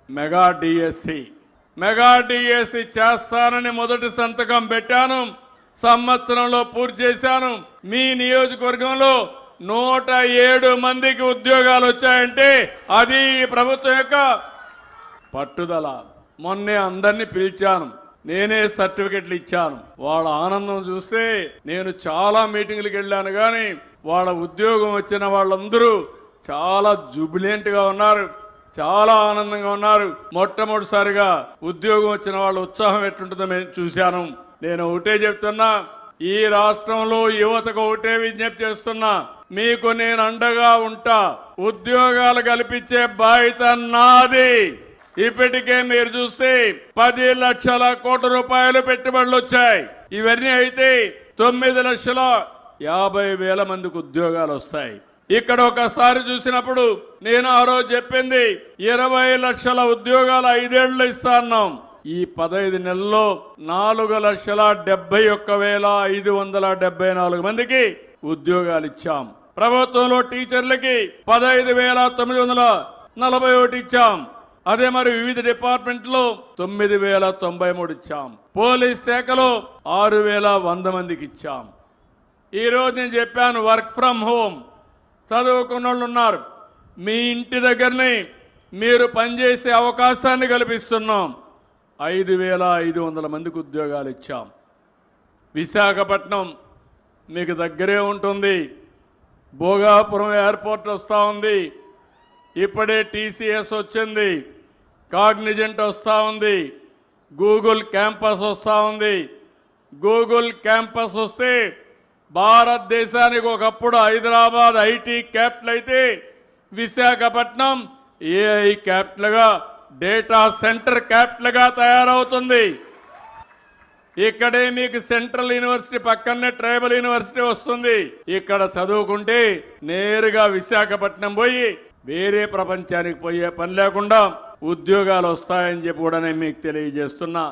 Mega DSC చేస్తానని మొదటి సంతకం పెట్టాను. సంవత్సరంలో పూర్తి చేశాను. మీ నియోజకవర్గంలో 107 మందికి ఉద్యోగాలు వచ్చాయంటే అది ఈ ప్రభుత్వం యొక్క పట్టుదల. మొన్నే అందరినీ పిలిచాను, నేనే సర్టిఫికెట్లు ఇచ్చాను. వాళ్ళ ఆనందం చూస్తే నేను చాలా మీటింగ్లకు వెళ్ళాను, కానీ వాళ్ళ ఉద్యోగం వచ్చిన వాళ్ళందరూ చాలా జుబిలెంట్గా ఉన్నారు, చాలా ఆనందంగా ఉన్నారు. మొట్టమొదటిసారిగా ఉద్యోగం వచ్చిన వాళ్ళ ఉత్సాహం ఎట్లుంటుందో నేను చూశాను. నేను ఒకటే చెప్తున్నా, ఈ రాష్ట్రంలో యువతకు ఒకటే విజ్ఞప్తి చేస్తున్నా, మీకు నేను అండగా ఉంటా. ఉద్యోగాలు కల్పించే బాధ్యత నాది. ఇప్పటికే మీరు చూస్తే 10 లక్షల కోట్ల రూపాయలు పెట్టుబడులు వచ్చాయి. ఇవన్నీ అయితే 9,50,000 మందికి ఉద్యోగాలు వస్తాయి. ఇక్కడ ఒకసారి చూసినప్పుడు నేను ఆ రోజు చెప్పింది 20 లక్షల ఉద్యోగాలు 5 ఏళ్ళు ఇస్తాన్నాం. ఈ 15 నెలల్లో 4,71,574 మందికి ఉద్యోగాలు ఇచ్చాం. ప్రభుత్వంలో టీచర్లకి 15,941 ఇచ్చాం. అదే మరి వివిధ డిపార్ట్మెంట్లో 9,093 ఇచ్చాం. పోలీస్ శాఖలో 6,100 మందికి ఇచ్చాం. ఈరోజు నేను చెప్పాను, వర్క్ ఫ్రమ్ హోమ్ చదువుకున్న వాళ్ళు ఉన్నారు, మీ ఇంటి దగ్గరనే మీరు పనిచేసే అవకాశాన్ని కల్పిస్తున్నాం. 5,500 మందికి ఉద్యోగాలు ఇచ్చాం. విశాఖపట్నం మీకు దగ్గరే ఉంటుంది. భోగాపురం ఎయిర్పోర్ట్ వస్తూ ఉంది. ఇప్పుడే టీసీఎస్ వచ్చింది, కాగ్నిజెంట్ వస్తూ ఉంది, గూగుల్ క్యాంపస్ వస్తూ ఉంది. గూగుల్ క్యాంపస్ వస్తే భారతదేశానికి ఒకప్పుడు హైదరాబాద్ ఐటీ క్యాపిటల్ అయితే విశాఖపట్నం ఏఐ క్యాపిటల్గా, డేటా సెంటర్ క్యాపిటల్గా తయారవుతుంది. ఇక్కడే మీకు సెంట్రల్ యూనివర్సిటీ పక్కనే ట్రైబల్ యూనివర్సిటీ వస్తుంది. ఇక్కడ చదువుకుంటే నేరుగా విశాఖపట్నం పోయి వేరే ప్రపంచానికి పోయే పని లేకుండా ఉద్యోగాలు వస్తాయని చెప్పి కూడా నేను మీకు తెలియజేస్తున్నా.